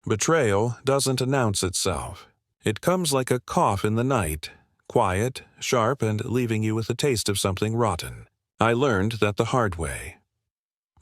Betrayal doesn't announce itself. It comes like a cough in the night, quiet, sharp, and leaving you with a taste of something rotten. I learned that the hard way.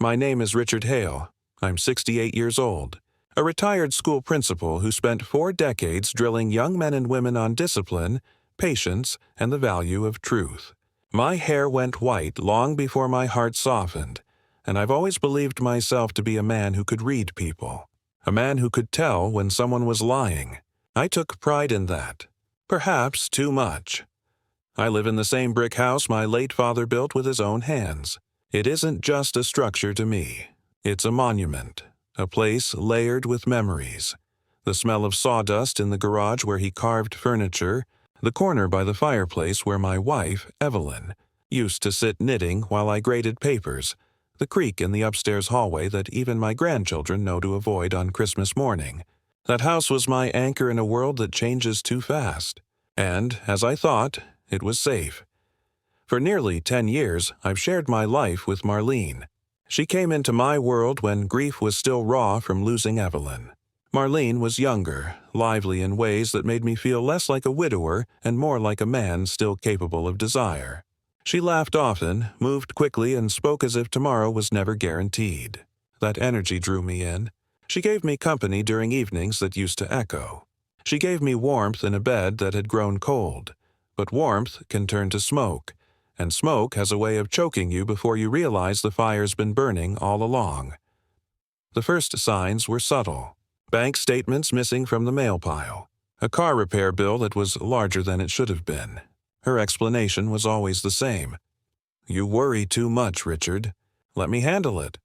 My name is Richard Hale. I'm 68 years old, a retired school principal who spent 4 decades drilling young men and women on discipline, patience, and the value of truth. My hair went white long before my heart softened, and I've always believed myself to be a man who could read people, a man who could tell when someone was lying. I took pride in that, perhaps too much. I live in the same brick house my late father built with his own hands. It isn't just a structure to me. It's a monument, a place layered with memories. The smell of sawdust in the garage where he carved furniture, the corner by the fireplace where my wife, Evelyn, used to sit knitting while I graded papers, the creak in the upstairs hallway that even my grandchildren know to avoid on Christmas morning. That house was my anchor in a world that changes too fast. And, as I thought, it was safe. For nearly 10 years, I've shared my life with Marlene. She came into my world when grief was still raw from losing Evelyn. Marlene was younger, lively in ways that made me feel less like a widower and more like a man still capable of desire. She laughed often, moved quickly, and spoke as if tomorrow was never guaranteed. That energy drew me in. She gave me company during evenings that used to echo. She gave me warmth in a bed that had grown cold. But warmth can turn to smoke, and smoke has a way of choking you before you realize the fire's been burning all along. The first signs were subtle. Bank statements missing from the mail pile. A car repair bill that was larger than it should have been. Her explanation was always the same. "You worry too much, Richard. Let me handle it."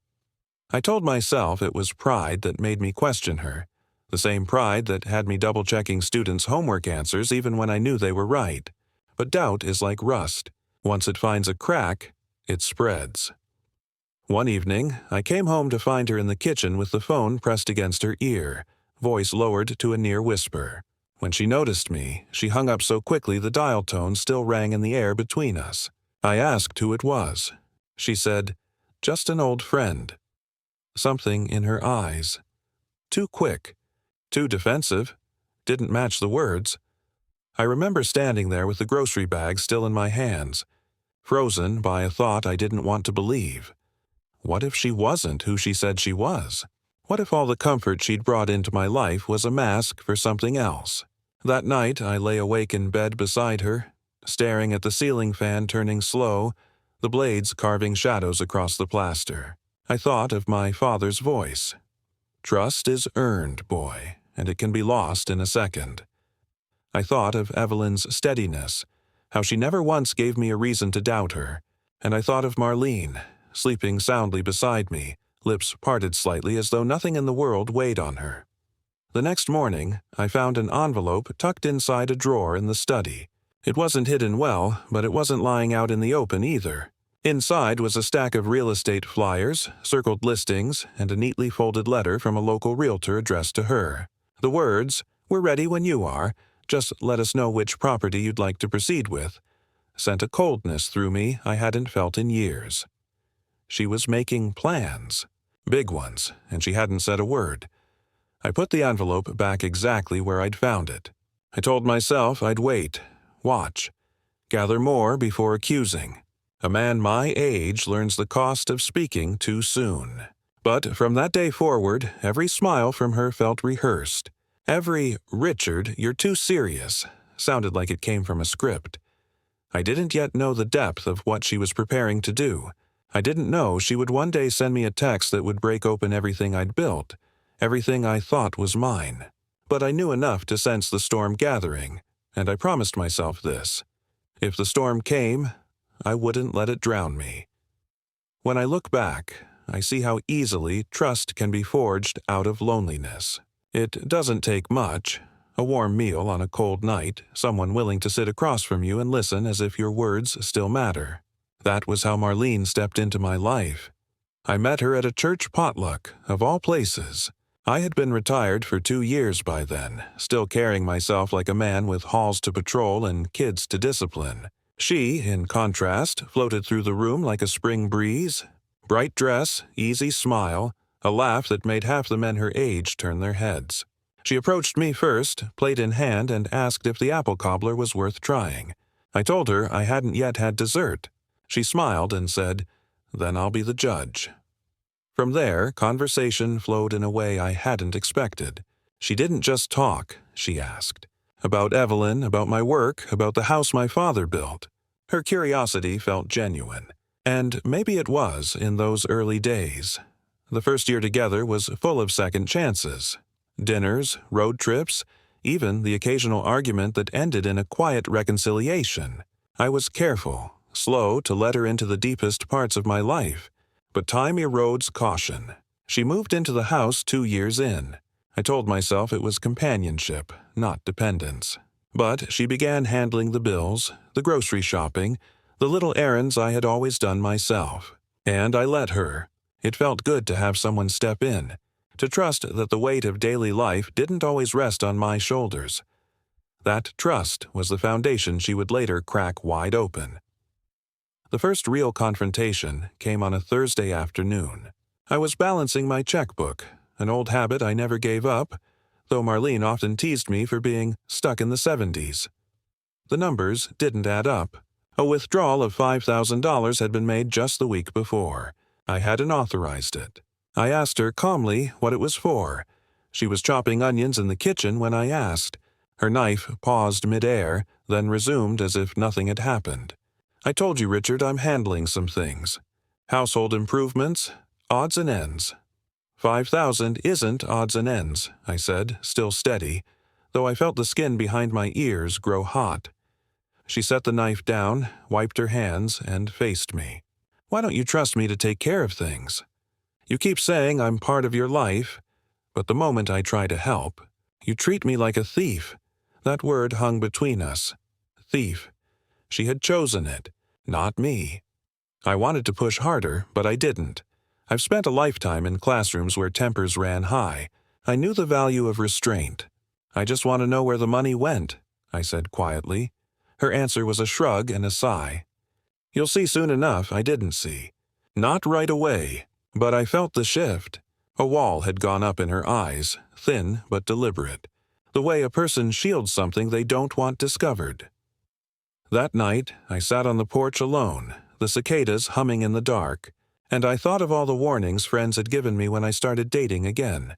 I told myself it was pride that made me question her, the same pride that had me double-checking students' homework answers even when I knew they were right. But doubt is like rust. Once it finds a crack, it spreads. One evening, I came home to find her in the kitchen with the phone pressed against her ear, voice lowered to a near whisper. When she noticed me, she hung up so quickly the dial tone still rang in the air between us. I asked who it was. She said, "Just an old friend." Something in her eyes. Too quick, too defensive, didn't match the words. I remember standing there with the grocery bag still in my hands, frozen by a thought I didn't want to believe. What if she wasn't who she said she was? What if all the comfort she'd brought into my life was a mask for something else? That night I lay awake in bed beside her, staring at the ceiling fan turning slow, the blades carving shadows across the plaster. I thought of my father's voice. "Trust is earned, boy, and it can be lost in a second." I thought of Evelyn's steadiness, how she never once gave me a reason to doubt her, and I thought of Marlene, sleeping soundly beside me, lips parted slightly as though nothing in the world weighed on her. The next morning, I found an envelope tucked inside a drawer in the study. It wasn't hidden well, but it wasn't lying out in the open either. Inside was a stack of real estate flyers, circled listings, and a neatly folded letter from a local realtor addressed to her. The words, "We're ready when you are. Just let us know which property you'd like to proceed with," sent a coldness through me I hadn't felt in years. She was making plans. Big ones, and she hadn't said a word. I put the envelope back exactly where I'd found it. I told myself I'd wait, watch, gather more before accusing. A man my age learns the cost of speaking too soon. But from that day forward, every smile from her felt rehearsed. Every "Richard, you're too serious" sounded like it came from a script. I didn't yet know the depth of what she was preparing to do. I didn't know she would one day send me a text that would break open everything I'd built, everything I thought was mine. But I knew enough to sense the storm gathering, and I promised myself this. If the storm came, I wouldn't let it drown me. When I look back, I see how easily trust can be forged out of loneliness. It doesn't take much. A warm meal on a cold night, someone willing to sit across from you and listen as if your words still matter. That was how Marlene stepped into my life. I met her at a church potluck, of all places. I had been retired for 2 years by then, still carrying myself like a man with halls to patrol and kids to discipline. She, in contrast, floated through the room like a spring breeze. Bright dress, easy smile, a laugh that made half the men her age turn their heads. She approached me first, plate in hand, and asked if the apple cobbler was worth trying. I told her I hadn't yet had dessert. She smiled and said, "Then I'll be the judge." From there, conversation flowed in a way I hadn't expected. She didn't just talk, she asked. About Evelyn, about my work, about the house my father built. Her curiosity felt genuine. And maybe it was in those early days. The first year together was full of second chances. Dinners, road trips, even the occasional argument that ended in a quiet reconciliation. I was careful, slow to let her into the deepest parts of my life. But time erodes caution. She moved into the house 2 years in. I told myself it was companionship, not dependence. But she began handling the bills, the grocery shopping, the little errands I had always done myself. And I let her. It felt good to have someone step in, to trust that the weight of daily life didn't always rest on my shoulders. That trust was the foundation she would later crack wide open. The first real confrontation came on a Thursday afternoon. I was balancing my checkbook, an old habit I never gave up, though Marlene often teased me for being stuck in the 70s. The numbers didn't add up. A withdrawal of $5,000 had been made just the week before. I hadn't authorized it. I asked her calmly what it was for. She was chopping onions in the kitchen when I asked. Her knife paused midair, then resumed as if nothing had happened. "I told you, Richard, I'm handling some things. Household improvements, odds and ends." "$5,000 isn't odds and ends," I said, still steady, though I felt the skin behind my ears grow hot. She set the knife down, wiped her hands, and faced me. "Why don't you trust me to take care of things? You keep saying I'm part of your life, but the moment I try to help, you treat me like a thief." That word hung between us. Thief. She had chosen it, not me. I wanted to push harder, but I didn't. I've spent a lifetime in classrooms where tempers ran high. I knew the value of restraint. "I just want to know where the money went," I said quietly. Her answer was a shrug and a sigh. "You'll see soon enough," I didn't see. Not right away, but I felt the shift. A wall had gone up in her eyes, thin but deliberate, the way a person shields something they don't want discovered. That night, I sat on the porch alone, the cicadas humming in the dark, and I thought of all the warnings friends had given me when I started dating again.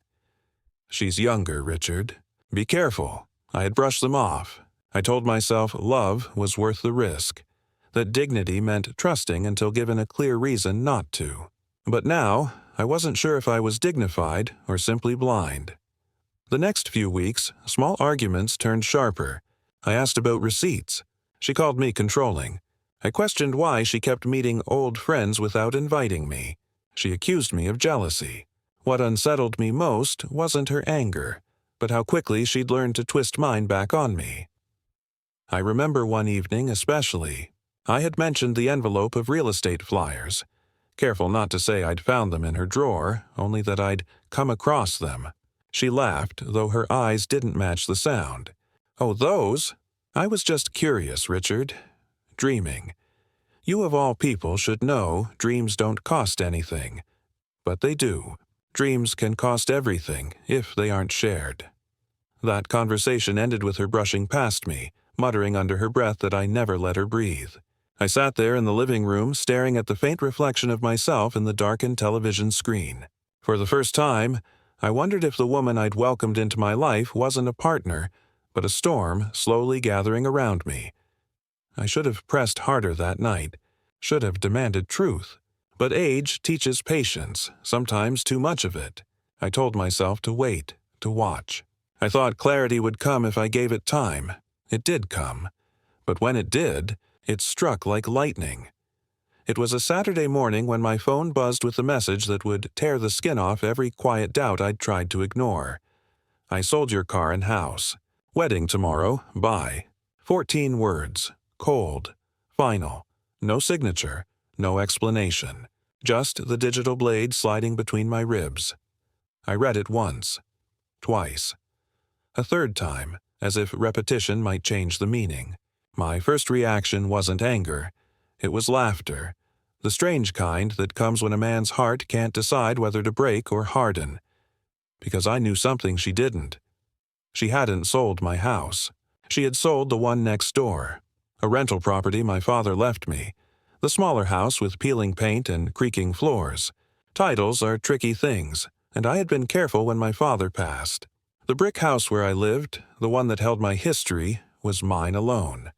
"She's younger, Richard. Be careful." I had brushed them off. I told myself love was worth the risk, that dignity meant trusting until given a clear reason not to. But now, I wasn't sure if I was dignified or simply blind. The next few weeks, small arguments turned sharper. I asked about receipts. She called me controlling. I questioned why she kept meeting old friends without inviting me. She accused me of jealousy. What unsettled me most wasn't her anger, but how quickly she'd learned to twist mine back on me. I remember one evening especially. I had mentioned the envelope of real estate flyers. Careful not to say I'd found them in her drawer, only that I'd come across them. She laughed, though her eyes didn't match the sound. "Oh, those? I was just curious, Richard. Dreaming. You of all people should know dreams don't cost anything. But they do. Dreams can cost everything if they aren't shared." That conversation ended with her brushing past me, muttering under her breath that I never let her breathe. I sat there in the living room staring at the faint reflection of myself in the darkened television screen. For the first time, I wondered if the woman I'd welcomed into my life wasn't a partner, but a storm slowly gathering around me. I should have pressed harder that night, should have demanded truth. But age teaches patience, sometimes too much of it. I told myself to wait, to watch. I thought clarity would come if I gave it time. It did come. But when it did, it struck like lightning. It was a Saturday morning when my phone buzzed with the message that would tear the skin off every quiet doubt I'd tried to ignore. "I sold your car and house. Wedding tomorrow, bye." 14 words. Cold. Final. No signature. No explanation. Just the digital blade sliding between my ribs. I read it once. Twice. A third time, as if repetition might change the meaning. My first reaction wasn't anger. It was laughter. The strange kind that comes when a man's heart can't decide whether to break or harden. Because I knew something she didn't. She hadn't sold my house. She had sold the one next door, a rental property my father left me, the smaller house with peeling paint and creaking floors. Titles are tricky things, and I had been careful when my father passed. The brick house where I lived, the one that held my history, was mine alone.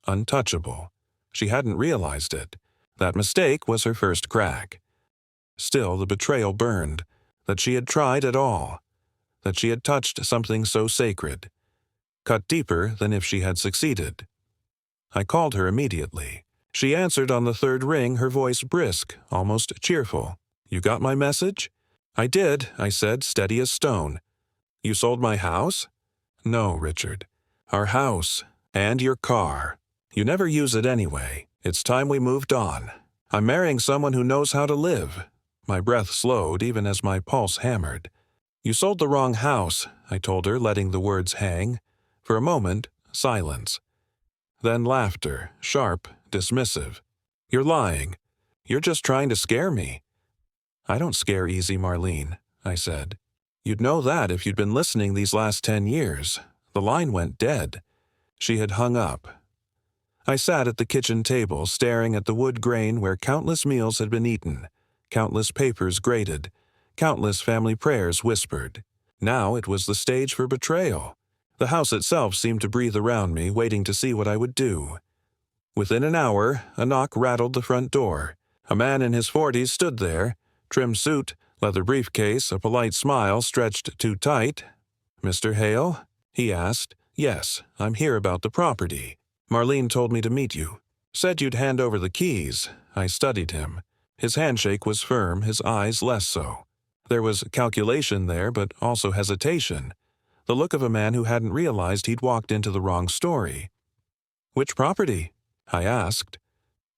Untouchable. She hadn't realized it. That mistake was her first crack. Still, the betrayal burned, that she had tried at all, that she had touched something so sacred, cut deeper than if she had succeeded. I called her immediately. She answered on the third ring, her voice brisk, almost cheerful. "You got my message?" "I did," I said, steady as stone. "You sold my house?" "No, Richard. Our house, and your car. You never use it anyway. It's time we moved on. I'm marrying someone who knows how to live." My breath slowed even as my pulse hammered. "You sold the wrong house," I told her, letting the words hang. For a moment, silence. Then laughter, sharp, dismissive. "You're lying. You're just trying to scare me." "I don't scare easy, Marlene," I said. "You'd know that if you'd been listening these last 10 years. The line went dead." She had hung up. I sat at the kitchen table, staring at the wood grain where countless meals had been eaten, countless papers graded, countless family prayers whispered. Now it was the stage for betrayal. The house itself seemed to breathe around me, waiting to see what I would do. Within an hour, a knock rattled the front door. A man in his 40s stood there, trim suit, leather briefcase, a polite smile stretched too tight. "Mr. Hale?" he asked. "Yes, I'm here about the property. Marlene told me to meet you. Said you'd hand over the keys." I studied him. His handshake was firm, his eyes less so. There was calculation there, but also hesitation. The look of a man who hadn't realized he'd walked into the wrong story. "Which property?" I asked.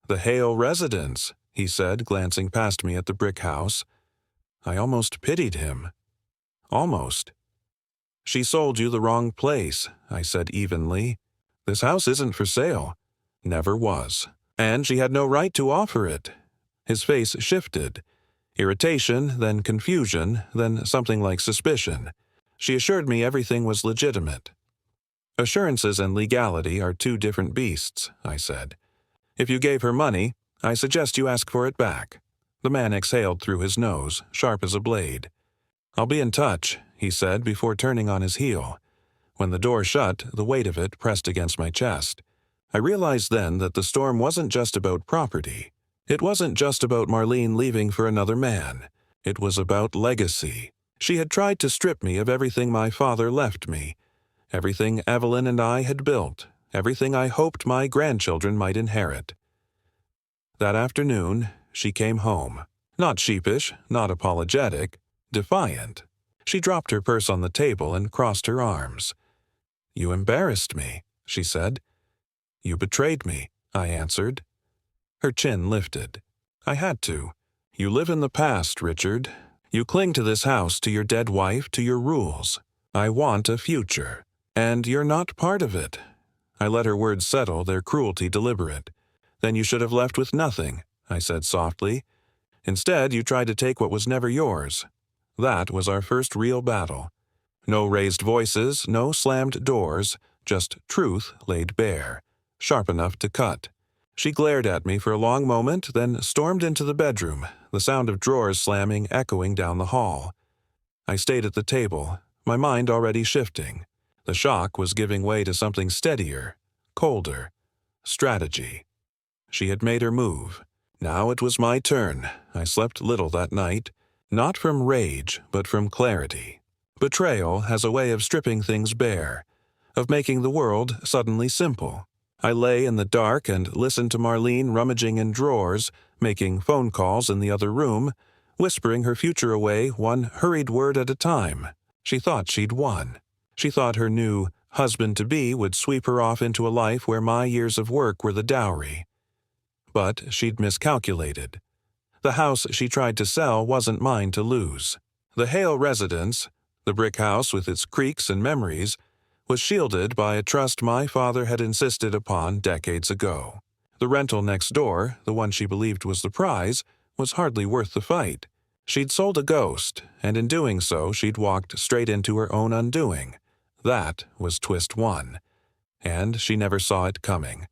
"The Hale residence," he said, glancing past me at the brick house. I almost pitied him. Almost. "She sold you the wrong place," I said evenly. "This house isn't for sale. Never was. And she had no right to offer it." His face shifted. Irritation, then confusion, then something like suspicion. She assured me everything was legitimate. "Assurances and legality are two different beasts," I said. "If you gave her money, I suggest you ask for it back." The man exhaled through his nose, sharp as a blade. "I'll be in touch," he said before turning on his heel. When the door shut, the weight of it pressed against my chest. I realized then that the storm wasn't just about property. It wasn't just about Marlene leaving for another man. It was about legacy. She had tried to strip me of everything my father left me, everything Evelyn and I had built, everything I hoped my grandchildren might inherit. That afternoon, she came home. Not sheepish, not apologetic, defiant. She dropped her purse on the table and crossed her arms. "You embarrassed me," she said. "You betrayed me," I answered. Her chin lifted. "I had to. You live in the past, Richard. You cling to this house, to your dead wife, to your rules. I want a future. And you're not part of it." I let her words settle, their cruelty deliberate. "Then you should have left with nothing," I said softly. "Instead, you tried to take what was never yours. That was our first real battle. No raised voices, no slammed doors, just truth laid bare, sharp enough to cut." She glared at me for a long moment, then stormed into the bedroom, the sound of drawers slamming echoing down the hall. I stayed at the table, my mind already shifting. The shock was giving way to something steadier, colder. Strategy. She had made her move. Now it was my turn. I slept little that night, not from rage, but from clarity. Betrayal has a way of stripping things bare, of making the world suddenly simple. I lay in the dark and listened to Marlene rummaging in drawers, making phone calls in the other room, whispering her future away one hurried word at a time. She thought she'd won. She thought her new husband-to-be would sweep her off into a life where my years of work were the dowry. But she'd miscalculated. The house she tried to sell wasn't mine to lose. The Hale residence, the brick house with its creaks and memories, was shielded by a trust my father had insisted upon decades ago. The rental next door, the one she believed was the prize, was hardly worth the fight. She'd sold a ghost, and in doing so she'd walked straight into her own undoing. That was twist one. And she never saw it coming.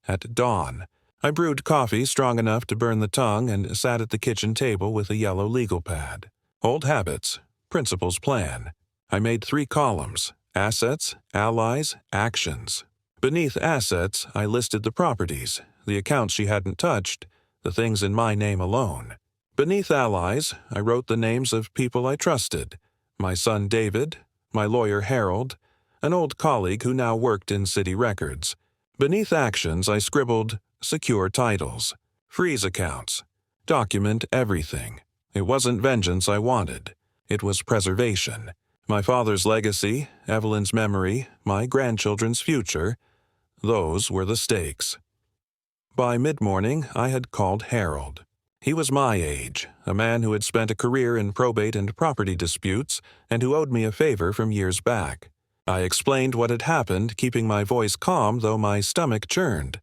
At dawn, I brewed coffee strong enough to burn the tongue and sat at the kitchen table with a yellow legal pad. Old habits, principles plan. I made 3 columns: assets, allies, actions. Beneath assets, I listed the properties, the accounts she hadn't touched, the things in my name alone. Beneath allies, I wrote the names of people I trusted: my son David, my lawyer Harold, an old colleague who now worked in city records. Beneath actions, I scribbled secure titles, freeze accounts, document everything. It wasn't vengeance I wanted. It was preservation. My father's legacy, Evelyn's memory, my grandchildren's future, those were the stakes. By mid-morning, I had called Harold. He was my age, a man who had spent a career in probate and property disputes and who owed me a favor from years back. I explained what had happened, keeping my voice calm though my stomach churned.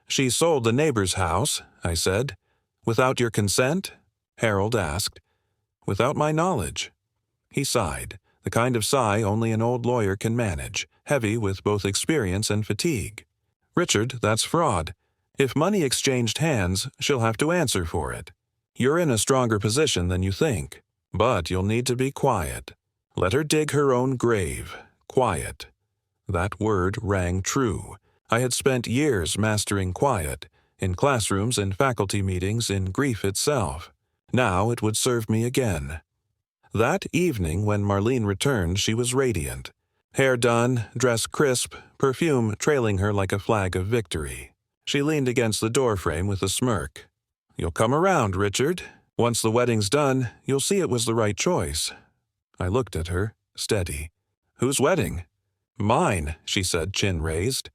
"She sold the neighbor's house," I said. "Without your consent?" Harold asked. "Without my knowledge." He sighed, the kind of sigh only an old lawyer can manage, heavy with both experience and fatigue. "Richard, that's fraud. If money exchanged hands, she'll have to answer for it. You're in a stronger position than you think. But you'll need to be quiet. Let her dig her own grave. Quiet." That word rang true. I had spent years mastering quiet, in classrooms and faculty meetings, in grief itself. Now it would serve me again. That evening, when Marlene returned, she was radiant. Hair done, dress crisp, perfume trailing her like a flag of victory. She leaned against the doorframe with a smirk. "You'll come around, Richard. Once the wedding's done, you'll see it was the right choice." I looked at her, steady. "Whose wedding?" "Mine," she said, chin raised.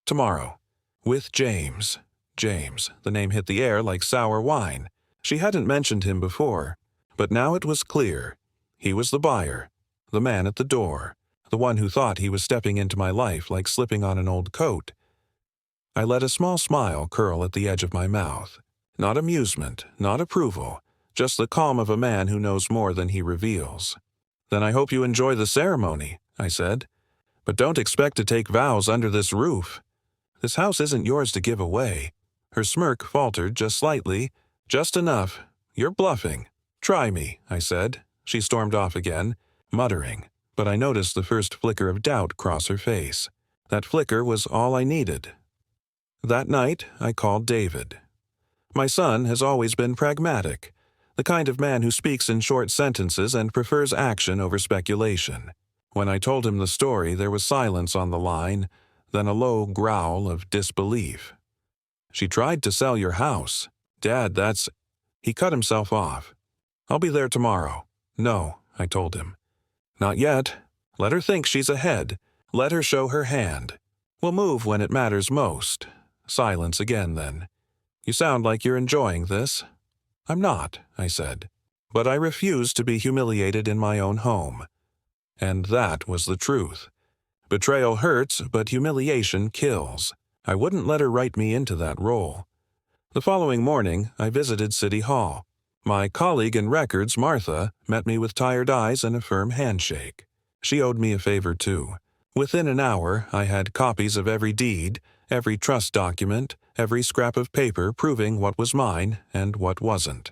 "Tomorrow. With James." James. The name hit the air like sour wine. She hadn't mentioned him before, but now it was clear. He was the buyer, the man at the door, the one who thought he was stepping into my life like slipping on an old coat. I let a small smile curl at the edge of my mouth. Not amusement, not approval, just the calm of a man who knows more than he reveals. "Then I hope you enjoy the ceremony," I said. "But don't expect to take vows under this roof. This house isn't yours to give away." Her smirk faltered just slightly, just enough. "You're bluffing." "Try me," I said. She stormed off again, muttering, but I noticed the first flicker of doubt cross her face. That flicker was all I needed. That night, I called David. My son has always been pragmatic, the kind of man who speaks in short sentences and prefers action over speculation. When I told him the story, there was silence on the line, then a low growl of disbelief. "She tried to sell your house. Dad, that's—" He cut himself off. "I'll be there tomorrow." "No," I told him. "Not yet. Let her think she's ahead. Let her show her hand. We'll move when it matters most." Silence again, then. "You sound like you're enjoying this." "I'm not," I said. "But I refuse to be humiliated in my own home." And that was the truth. Betrayal hurts, but humiliation kills. I wouldn't let her write me into that role. The following morning, I visited City Hall. My colleague in records, Martha, met me with tired eyes and a firm handshake. She owed me a favor, too. Within an hour, I had copies of every deed, every trust document, every scrap of paper proving what was mine and what wasn't.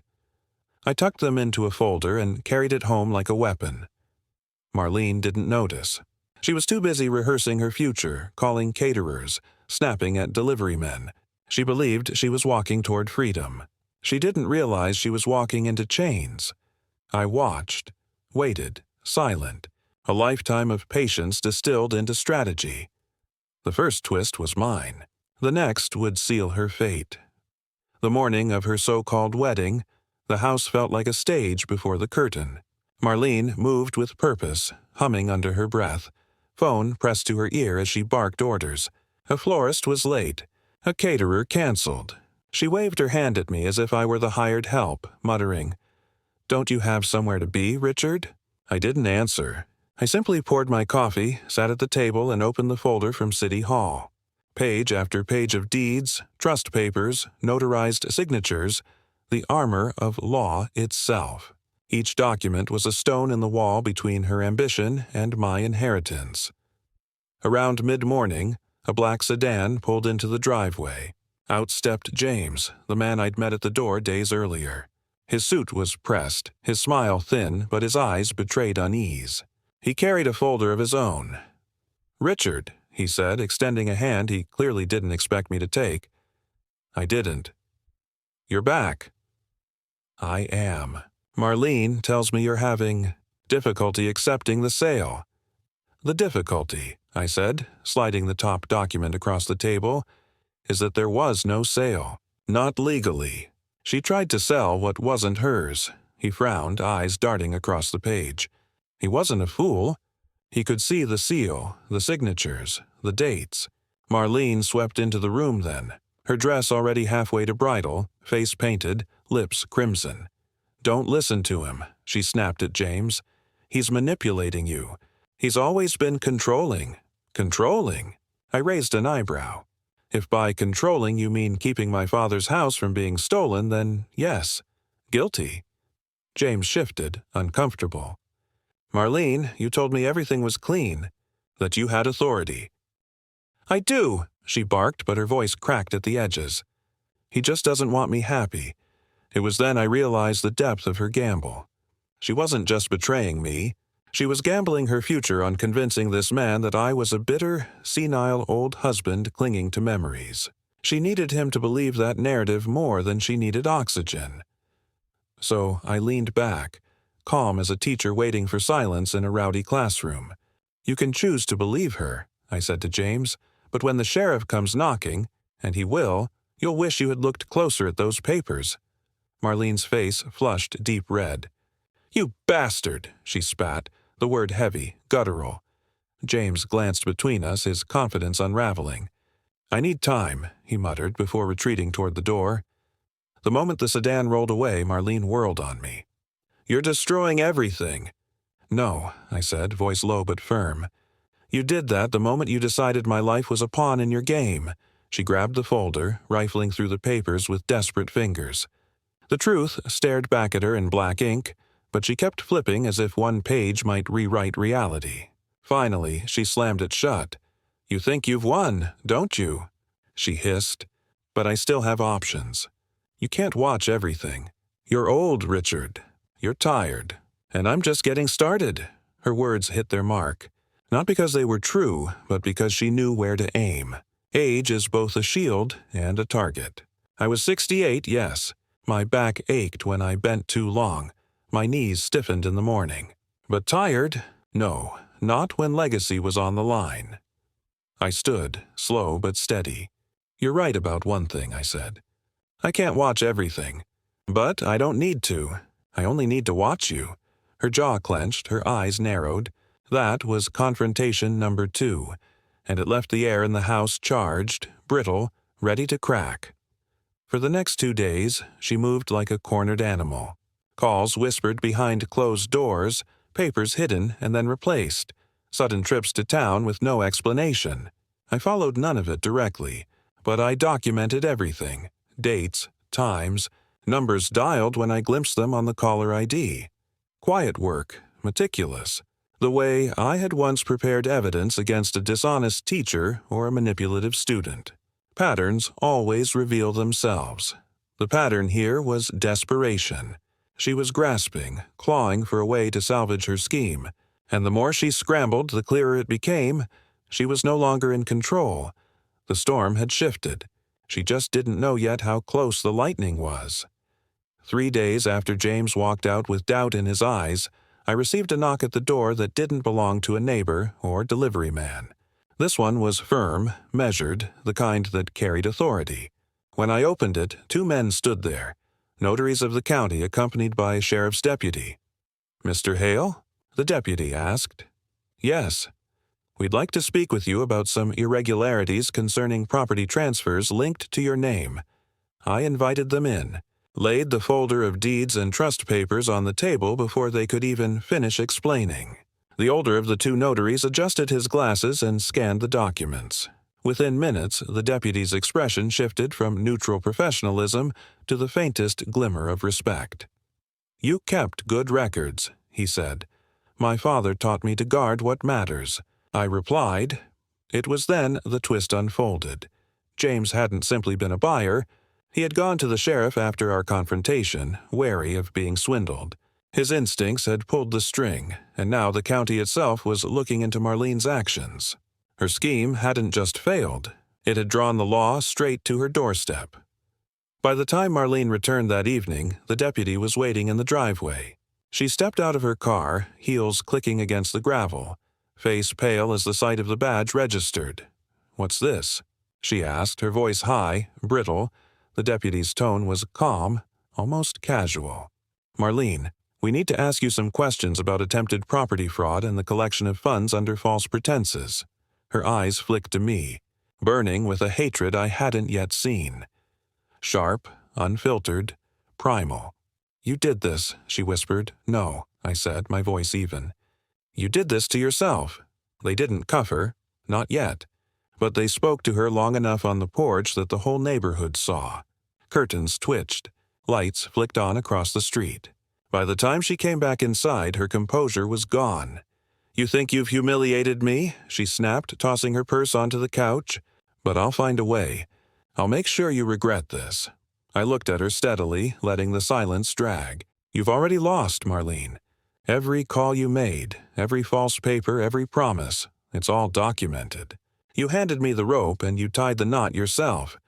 I tucked them into a folder and carried it home like a weapon. Marlene didn't notice. She was too busy rehearsing her future, calling caterers, snapping at delivery men. She believed she was walking toward freedom. She didn't realize she was walking into chains. I watched, waited, silent, a lifetime of patience distilled into strategy. The first twist was mine. The next would seal her fate. The morning of her so-called wedding, the house felt like a stage before the curtain. Marlene moved with purpose, humming under her breath. Phone pressed to her ear as she barked orders. A florist was late. A caterer canceled. She waved her hand at me as if I were the hired help, muttering, "Don't you have somewhere to be, Richard?" I didn't answer. I simply poured my coffee, sat at the table, and opened the folder from City Hall. Page after page of deeds, trust papers, notarized signatures, the armor of law itself. Each document was a stone in the wall between her ambition and my inheritance. Around mid-morning, a black sedan pulled into the driveway. Out stepped James, the man I'd met at the door days earlier. His suit was pressed, his smile thin, but his eyes betrayed unease. He carried a folder of his own. "Richard," he said, extending a hand he clearly didn't expect me to take. I didn't. "You're back." "I am. Marlene tells me you're having difficulty accepting the sale." "The difficulty," I said, sliding the top document across the table, "is that there was no sale. Not legally. She tried to sell what wasn't hers." He frowned, eyes darting across the page. He wasn't a fool. He could see the seal, the signatures, the dates. Marlene swept into the room then, her dress already halfway to bridal, face painted, lips crimson. "Don't listen to him," she snapped at James. "He's manipulating you. He's always been controlling." "Controlling?" I raised an eyebrow. "If by controlling you mean keeping my father's house from being stolen, then yes. Guilty." James shifted, uncomfortable. "Marlene, you told me everything was clean, that you had authority." "I do," she barked, but her voice cracked at the edges. "He just doesn't want me happy." It was then I realized the depth of her gamble. She wasn't just betraying me. She was gambling her future on convincing this man that I was a bitter, senile old husband clinging to memories. She needed him to believe that narrative more than she needed oxygen. So I leaned back, calm as a teacher waiting for silence in a rowdy classroom. "You can choose to believe her," I said to James, "but when the sheriff comes knocking, and he will, you'll wish you had looked closer at those papers." Marlene's face flushed deep red. "You bastard," she spat, the word heavy, guttural. James glanced between us, his confidence unraveling. "I need time," he muttered before retreating toward the door. The moment the sedan rolled away, Marlene whirled on me. "You're destroying everything." "No," I said, voice low but firm. "You did that the moment you decided my life was a pawn in your game." She grabbed the folder, rifling through the papers with desperate fingers. The truth stared back at her in black ink, but she kept flipping as if one page might rewrite reality. Finally, she slammed it shut. "You think you've won, don't you?" she hissed. "But I still have options. You can't watch everything. You're old, Richard. You're tired. And I'm just getting started." Her words hit their mark. Not because they were true, but because she knew where to aim. Age is both a shield and a target. I was 68, yes. My back ached when I bent too long. My knees stiffened in the morning. But tired? No, not when legacy was on the line. I stood, slow but steady. "You're right about one thing," I said. "I can't watch everything. But I don't need to. I only need to watch you." Her jaw clenched, her eyes narrowed. That was confrontation number 2, and it left the air in the house charged, brittle, ready to crack. For the next 2 days, she moved like a cornered animal. Calls whispered behind closed doors, papers hidden and then replaced, sudden trips to town with no explanation. I followed none of it directly, but I documented everything: dates, times, numbers dialed when I glimpsed them on the caller ID. Quiet work, meticulous, the way I had once prepared evidence against a dishonest teacher or a manipulative student. Patterns always reveal themselves. The pattern here was desperation. She was grasping, clawing for a way to salvage her scheme, and the more she scrambled, the clearer it became. She was no longer in control. The storm had shifted. She just didn't know yet how close the lightning was. 3 days after James walked out with doubt in his eyes, I received a knock at the door that didn't belong to a neighbor or delivery man. This one was firm, measured, the kind that carried authority. When I opened it, 2 men stood there, notaries of the county accompanied by a sheriff's deputy. "Mr. Hale?" the deputy asked. "Yes. We'd like to speak with you about some irregularities concerning property transfers linked to your name." I invited them in, laid the folder of deeds and trust papers on the table before they could even finish explaining. The older of the 2 notaries adjusted his glasses and scanned the documents. Within minutes, the deputy's expression shifted from neutral professionalism to the faintest glimmer of respect. "You kept good records," he said. "My father taught me to guard what matters." I replied. It was then the twist unfolded. James hadn't simply been a buyer. He had gone to the sheriff after our confrontation, wary of being swindled. His instincts had pulled the string, and now the county itself was looking into Marlene's actions. Her scheme hadn't just failed. It had drawn the law straight to her doorstep. By the time Marlene returned that evening, the deputy was waiting in the driveway. She stepped out of her car, heels clicking against the gravel, face pale as the sight of the badge registered. "What's this?" she asked, her voice high, brittle. The deputy's tone was calm, almost casual. "Marlene, we need to ask you some questions about attempted property fraud and the collection of funds under false pretenses." Her eyes flicked to me, burning with a hatred I hadn't yet seen. Sharp, unfiltered, primal. "You did this," she whispered. "No," I said, my voice even. "You did this to yourself." They didn't cuff her, not yet, but they spoke to her long enough on the porch that the whole neighborhood saw. Curtains twitched. Lights flicked on across the street. By the time she came back inside, her composure was gone. "You think you've humiliated me?" she snapped, tossing her purse onto the couch. "But I'll find a way. I'll make sure you regret this." I looked at her steadily, letting the silence drag. "You've already lost, Marlene. Every call you made, every false paper, every promise, it's all documented. You handed me the rope and you tied the knot yourself."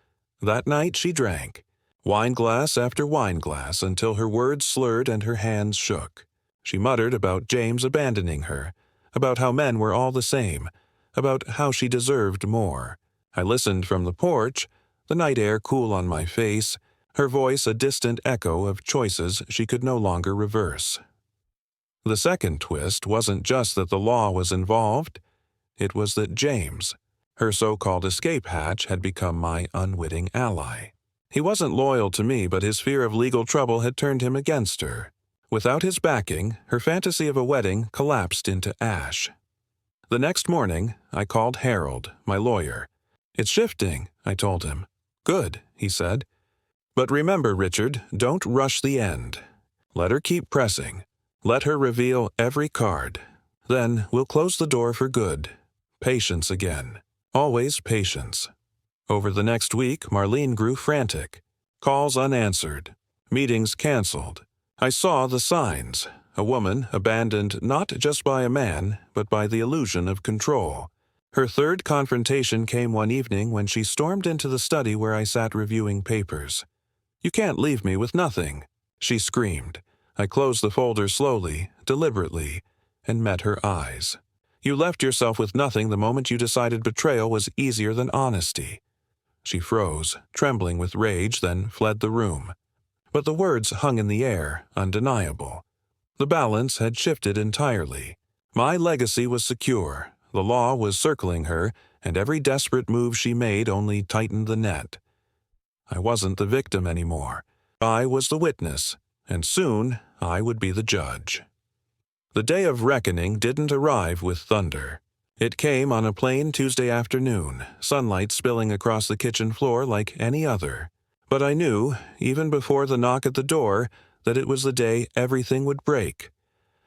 That night she drank, wineglass after wineglass, until her words slurred and her hands shook. She muttered about James abandoning her, about how men were all the same, about how she deserved more. I listened from the porch, the night air cool on my face, her voice a distant echo of choices she could no longer reverse. The second twist wasn't just that the law was involved. It was that James, her so-called escape hatch, had become my unwitting ally. He wasn't loyal to me, but his fear of legal trouble had turned him against her. Without his backing, her fantasy of a wedding collapsed into ash. The next morning, I called Harold, my lawyer. "It's shifting," I told him. "Good," he said. "But remember, Richard, don't rush the end. Let her keep pressing. Let her reveal every card. Then we'll close the door for good. Patience again. Always patience." Over the next week, Marlene grew frantic. Calls unanswered. Meetings canceled. I saw the signs. A woman abandoned not just by a man, but by the illusion of control. Her third confrontation came one evening when she stormed into the study where I sat reviewing papers. "You can't leave me with nothing," she screamed. I closed the folder slowly, deliberately, and met her eyes. "You left yourself with nothing the moment you decided betrayal was easier than honesty." She froze, trembling with rage, then fled the room. But the words hung in the air, undeniable. The balance had shifted entirely. My legacy was secure, the law was circling her, and every desperate move she made only tightened the net. I wasn't the victim anymore. I was the witness, and soon I would be the judge. The day of reckoning didn't arrive with thunder. It came on a plain Tuesday afternoon, sunlight spilling across the kitchen floor like any other. But I knew, even before the knock at the door, that it was the day everything would break.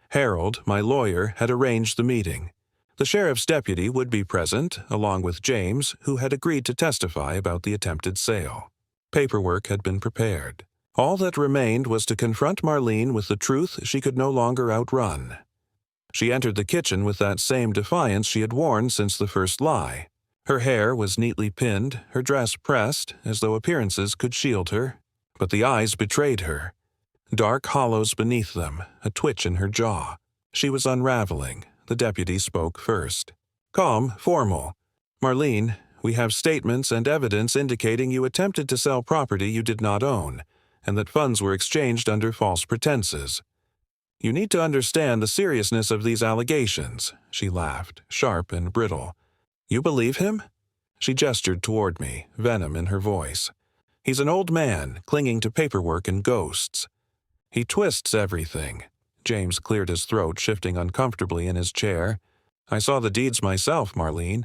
Harold, my lawyer, had arranged the meeting. The sheriff's deputy would be present, along with James, who had agreed to testify about the attempted sale. Paperwork had been prepared. All that remained was to confront Marlene with the truth she could no longer outrun. She entered the kitchen with that same defiance she had worn since the first lie. Her hair was neatly pinned, her dress pressed, as though appearances could shield her. But the eyes betrayed her. Dark hollows beneath them, a twitch in her jaw. She was unraveling. The deputy spoke first. Calm, formal. "Marlene, we have statements and evidence indicating you attempted to sell property you did not own, and that funds were exchanged under false pretenses. You need to understand the seriousness of these allegations." She laughed, sharp and brittle. "You believe him?" She gestured toward me, venom in her voice. "He's an old man, clinging to paperwork and ghosts. He twists everything." James cleared his throat, shifting uncomfortably in his chair. "I saw the deeds myself, Marlene.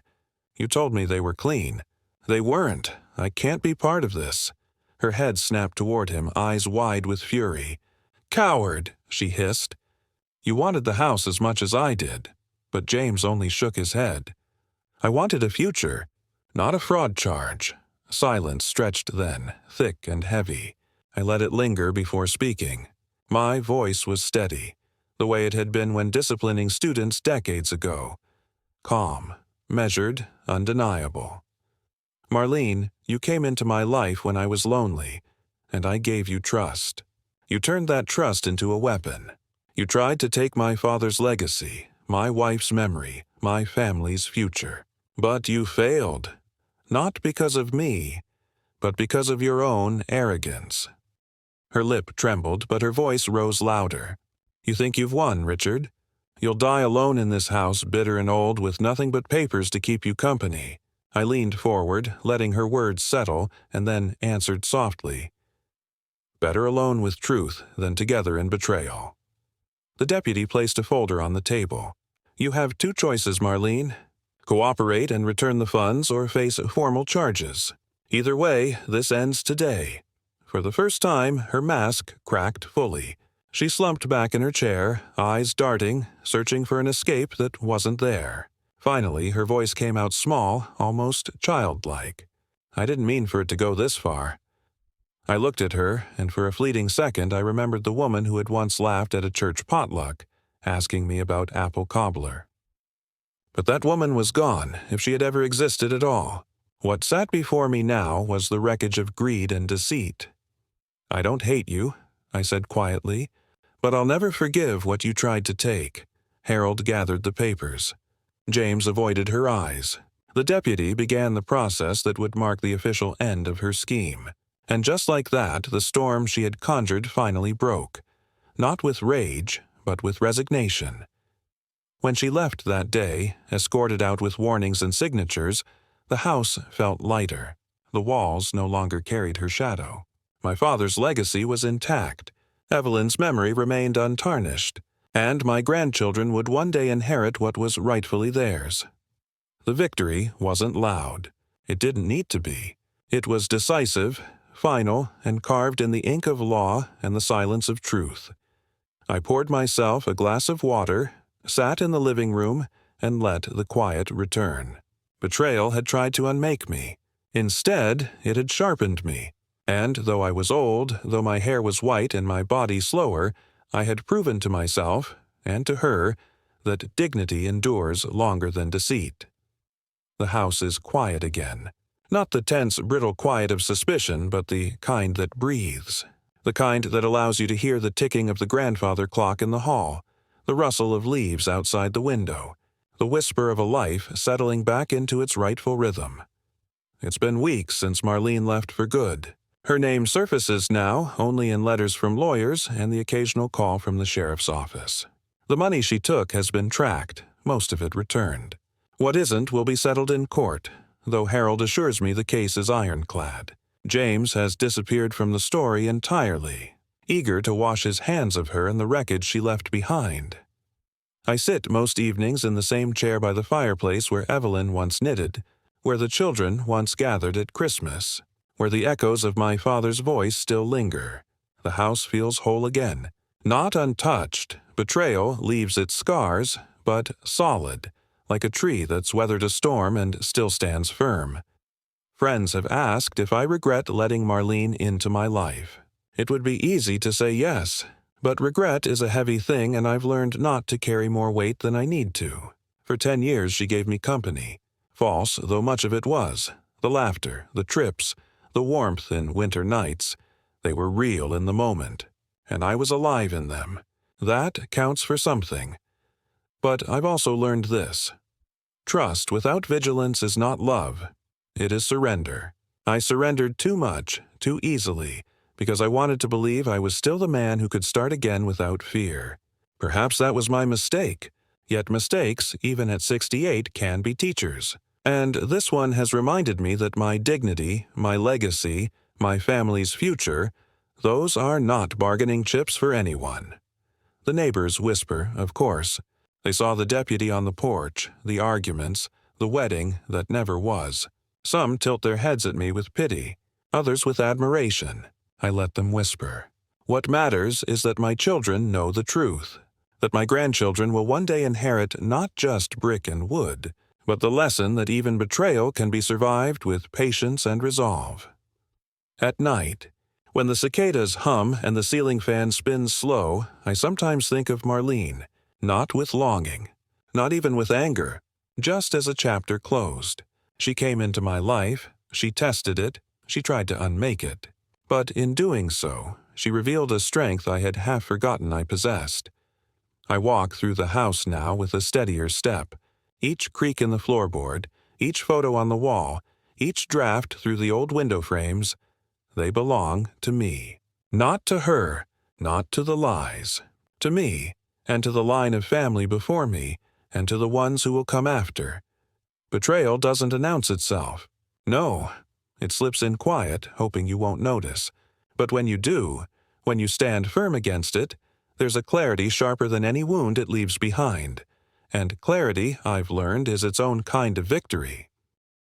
You told me they were clean. They weren't. I can't be part of this." Her head snapped toward him, eyes wide with fury. "Coward!" she hissed. "You wanted the house as much as I did." But James only shook his head. "I wanted a future, not a fraud charge." Silence stretched then, thick and heavy. I let it linger before speaking. My voice was steady, the way it had been when disciplining students decades ago. Calm, measured, undeniable. "Marlene, you came into my life when I was lonely, and I gave you trust. You turned that trust into a weapon. You tried to take my father's legacy, my wife's memory, my family's future. But you failed. Not because of me, but because of your own arrogance." Her lip trembled, but her voice rose louder. "You think you've won, Richard? You'll die alone in this house, bitter and old, with nothing but papers to keep you company." I leaned forward, letting her words settle, and then answered softly, "Better alone with truth than together in betrayal." The deputy placed a folder on the table. "You have two choices, Marlene. Cooperate and return the funds or face formal charges. Either way, this ends today." For the first time, her mask cracked fully. She slumped back in her chair, eyes darting, searching for an escape that wasn't there. Finally, her voice came out small, almost childlike. "I didn't mean for it to go this far." I looked at her, and for a fleeting second I remembered the woman who had once laughed at a church potluck, asking me about apple cobbler. But that woman was gone, if she had ever existed at all. What sat before me now was the wreckage of greed and deceit. "I don't hate you," I said quietly, "but I'll never forgive what you tried to take." Harold gathered the papers. James avoided her eyes. The deputy began the process that would mark the official end of her scheme. And just like that, the storm she had conjured finally broke. Not with rage, but with resignation. When she left that day, escorted out with warnings and signatures, the house felt lighter. The walls no longer carried her shadow. My father's legacy was intact. Evelyn's memory remained untarnished. And my grandchildren would one day inherit what was rightfully theirs. The victory wasn't loud. It didn't need to be. It was decisive, final, and carved in the ink of law and the silence of truth. I poured myself a glass of water, sat in the living room, and let the quiet return. Betrayal had tried to unmake me. Instead, it had sharpened me. And though I was old, though my hair was white and my body slower, I had proven to myself, and to her, that dignity endures longer than deceit. The house is quiet again. Not the tense, brittle quiet of suspicion, but the kind that breathes. The kind that allows you to hear the ticking of the grandfather clock in the hall, the rustle of leaves outside the window, the whisper of a life settling back into its rightful rhythm. It's been weeks since Marlene left for good. Her name surfaces now only in letters from lawyers and the occasional call from the sheriff's office. The money she took has been tracked, most of it returned. What isn't will be settled in court, though Harold assures me the case is ironclad. James has disappeared from the story entirely, eager to wash his hands of her and the wreckage she left behind. I sit most evenings in the same chair by the fireplace where Evelyn once knitted, where the children once gathered at Christmas, where the echoes of my father's voice still linger. The house feels whole again. Not untouched. Betrayal leaves its scars, but solid, like a tree that's weathered a storm and still stands firm. Friends have asked if I regret letting Marlene into my life. It would be easy to say yes, but regret is a heavy thing, and I've learned not to carry more weight than I need to. For 10 years she gave me company. False though much of it was. The laughter, the trips, the warmth in winter nights, they were real in the moment, and I was alive in them. That counts for something. But I've also learned this. Trust without vigilance is not love. It is surrender. I surrendered too much, too easily, because I wanted to believe I was still the man who could start again without fear. Perhaps that was my mistake. Yet mistakes, even at 68, can be teachers. And this one has reminded me that my dignity, my legacy, my family's future, those are not bargaining chips for anyone. The neighbors whisper, of course. They saw the deputy on the porch, the arguments, the wedding that never was. Some tilt their heads at me with pity, others with admiration. I let them whisper. What matters is that my children know the truth, that my grandchildren will one day inherit not just brick and wood, but the lesson that even betrayal can be survived with patience and resolve. At night, when the cicadas hum and the ceiling fan spins slow, I sometimes think of Marlene, not with longing, not even with anger, just as a chapter closed. She came into my life, she tested it, she tried to unmake it. But in doing so, she revealed a strength I had half forgotten I possessed. I walk through the house now with a steadier step. Each creak in the floorboard, each photo on the wall, each draft through the old window frames, they belong to me. Not to her, not to the lies. To me, and to the line of family before me, and to the ones who will come after. Betrayal doesn't announce itself. No, it slips in quiet, hoping you won't notice. But when you do, when you stand firm against it, there's a clarity sharper than any wound it leaves behind. And clarity, I've learned, is its own kind of victory.